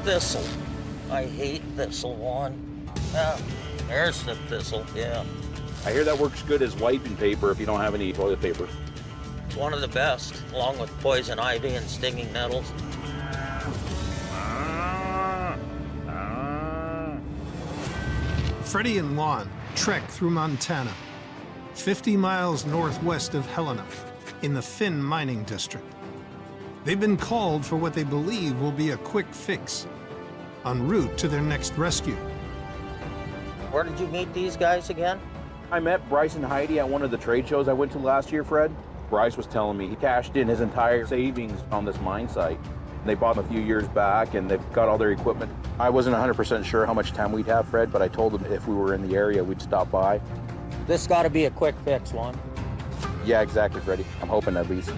thistle. I hate thistle, Juan. Ah, there's the thistle, yeah. I hear that works good as wiping paper if you don't have any toilet paper. It's one of the best, along with poison ivy and stinging nettles. Freddy and Juan trek through Montana, 50 miles northwest of Helena, in the Finn mining district. They've been called for what they believe will be a quick fix, en route to their next rescue. Where did you meet these guys again? I met Bryce and Heidi at one of the trade shows I went to last year, Fred. Bryce was telling me he cashed in his entire savings on this mine site. They bought them a few years back, and they've got all their equipment. I wasn't 100% sure how much time we'd have, Fred, but I told them if we were in the area, we'd stop by. This got to be a quick fix, Juan. Yeah, exactly, Freddie. I'm hoping at least.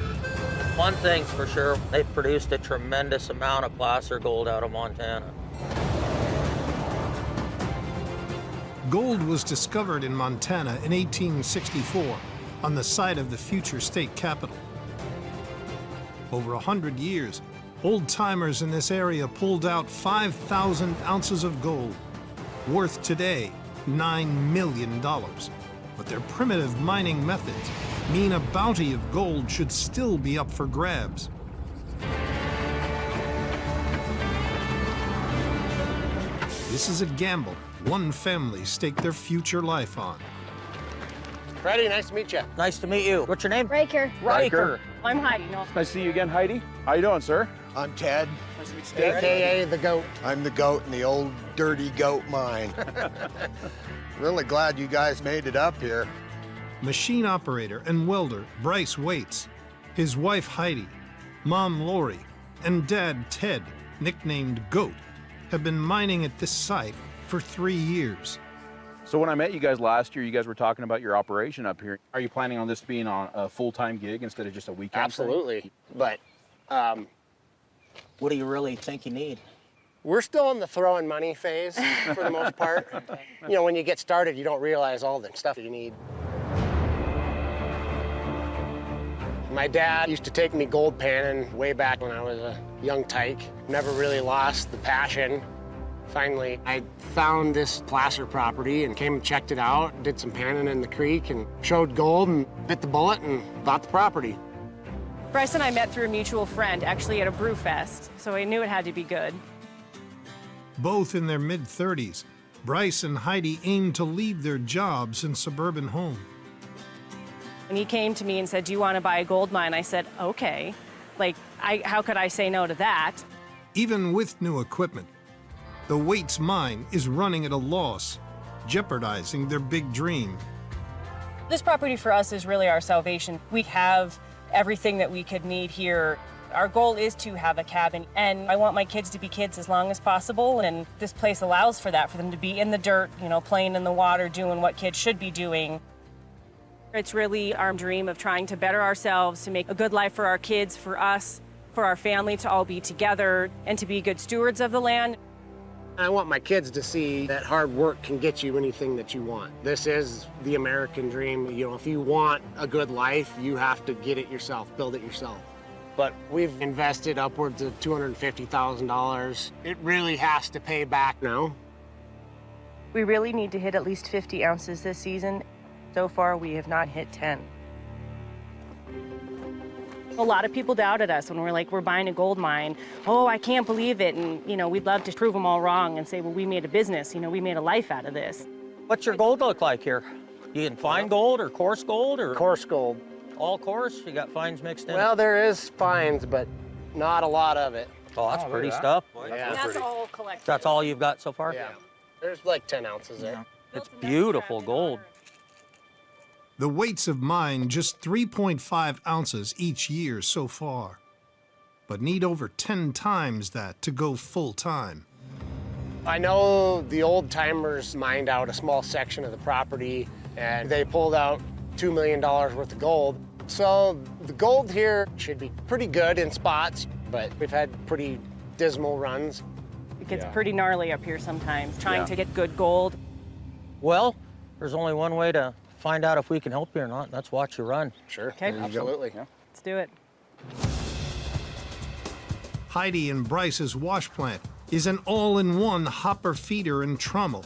One thing's for sure, they've produced a tremendous amount of placer gold out of Montana. Gold was discovered in Montana in 1864 on the site of the future state capital. Over 100 years, old-timers in this area pulled out 5,000 ounces of gold, worth today $9 million. But their primitive mining methods mean a bounty of gold should still be up for grabs. This is a gamble one family staked their future life on. Freddy, nice to meet you. Nice to meet you. What's your name? Riker. Riker. I'm Heidi. No. Nice to see you again, Heidi. How you doing, sir? I'm Ted, Nice to meet you. AKA the GOAT. I'm the goat in the old dirty goat mine. Really glad you guys made it up here. Machine operator and welder Bryce Waits, his wife Heidi, mom Lori, and dad Ted, nicknamed Goat, have been mining at this site for 3 years. So when I met you guys last year, you guys were talking about your operation up here. Are you planning on this being on a full-time gig instead of just a weekend thing? Absolutely. But What do you really think you need? we're still in the throwing money phase for the most part. You know, when you get started, you don't realize all the stuff you need. My dad used to take me gold panning way back when I was a young tyke. Never really lost the passion. Finally, I found this placer property and came and checked it out, did some panning in the creek and showed gold and bit the bullet and bought the property. Bryce and I met through a mutual friend, actually at a brew fest, so I knew it had to be good. Both in their mid-30s, Bryce and Heidi aimed to leave their jobs and suburban home. And he came to me and said, "Do you want to buy a gold mine?" I said, "Okay." Like, how could I say no to that? Even with new equipment, the Waits mine is running at a loss, jeopardizing their big dream. This property for us is really our salvation. We have everything that we could need here. Our goal is to have a cabin, and I want my kids to be kids as long as possible, and this place allows for that, for them to be in the dirt, you know, playing in the water, doing what kids should be doing. It's really our dream of trying to better ourselves, to make a good life for our kids, for us, for our family, to all be together, and to be good stewards of the land. I want my kids to see that hard work can get you anything that you want. This is the American dream. You know, if you want a good life, you have to get it yourself, build it yourself. But we've invested upwards of $250,000. It really has to pay back now. We really need to hit at least 50 ounces this season. So far, we have not hit 10. A lot of people doubted us when we're like, we're buying a gold mine. Oh, I can't believe it. And, you know, we'd love to prove them all wrong and say, well, we made a business. You know, we made a life out of this. What's your gold look like here? You can fine gold or coarse gold or? Coarse gold. All coarse? You got fines mixed in? Well, there is fines, but not a lot of it. Oh, that's pretty stuff. Yeah. That's all collected. That's all you've got so far? Yeah. There's like 10 ounces there. It's beautiful gold. The Waits have mined just 3.5 ounces each year so far, but need over 10 times that to go full-time. I know the old timers mined out a small section of the property and they pulled out $2 million worth of gold. So the gold here should be pretty good in spots, but we've had pretty dismal runs. It gets pretty gnarly up here sometimes, trying to get good gold. Well, there's only one way to find out if we can help you or not, and that's watch you run. Sure, Okay. absolutely. Let's do it. Heidi and Bryce's wash plant is an all-in-one hopper feeder and trommel.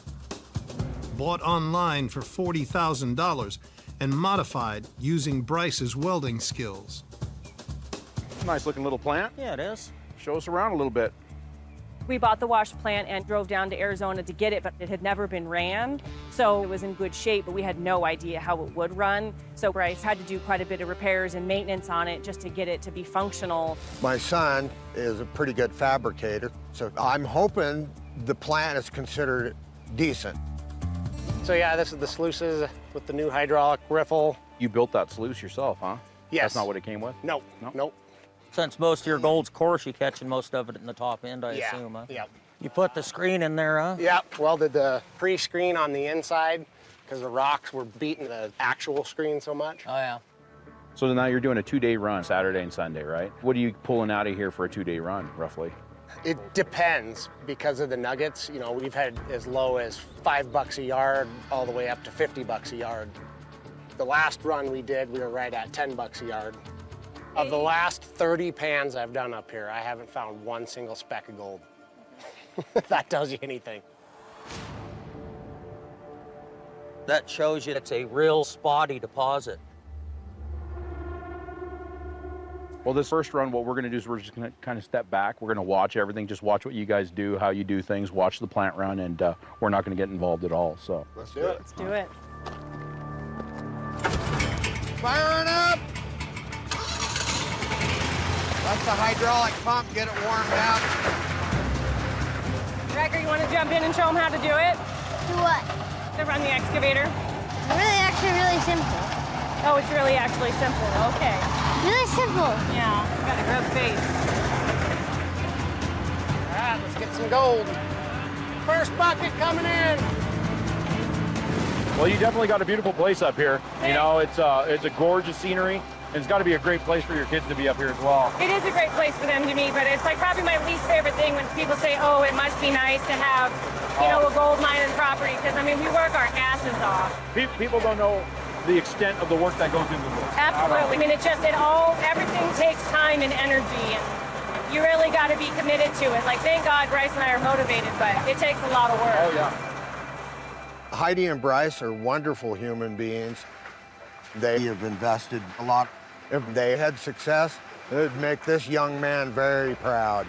Bought online for $40,000 and modified using Bryce's welding skills. Nice looking little plant. Yeah, it is. Show us around a little bit. We bought the wash plant and drove down to Arizona to get it, but it had never been ran. So it was in good shape, but we had no idea how it would run. So Bryce had to do quite a bit of repairs and maintenance on it just to get it to be functional. My son is a pretty good fabricator, so I'm hoping the plant is considered decent. So yeah, this is the sluices with the new hydraulic riffle. You built that sluice yourself, huh? Yes. That's not what it came with? Nope, No? nope. Since most of your gold's coarse, you're catching most of it in the top end, I assume, huh? Yep. You put the screen in there, huh? Yep, welded the pre-screen on the inside because the rocks were beating the actual screen so much. Oh, yeah. So now you're doing a 2-day run, Saturday and Sunday, right? What are you pulling out of here for a 2-day run, roughly? It depends because of the nuggets. You know, we've had as low as $5 a yard all the way up to $50 a yard. The last run we did, we were right at $10 a yard. Of the last 30 pans I've done up here, I haven't found one single speck of gold. If that tells you anything. That shows you it's a real spotty deposit. Well, this first run, what we're going to do is we're just going to kind of step back. We're going to watch everything, just watch what you guys do, how you do things, watch the plant run, and we're not going to get involved at all. So Let's do it. Let's do it. Firing up! Let the hydraulic pump get it warmed up. Gregor, you want to jump in and show them how to do it? Do what? To run the excavator? Really simple. Oh, it's really actually simple. Okay. Really simple. Yeah, got a grub face. All right, let's get some gold. First bucket coming in. Well, you definitely got a beautiful place up here. You know, it's a gorgeous scenery, and it's got to be a great place for your kids to be up here as well. It is a great place for them to meet, but it's like probably my least favorite thing when people say, oh, it must be nice to have, you know, a gold mine and property, because, I mean, we work our asses off. People don't know the extent of the work that goes into this. Absolutely. I mean, everything takes time and energy, and you really got to be committed to it. Like, thank God Bryce and I are motivated, but it takes a lot of work. Oh, yeah. Heidi and Bryce are wonderful human beings. They have invested a lot. If they had success, it would make this young man very proud.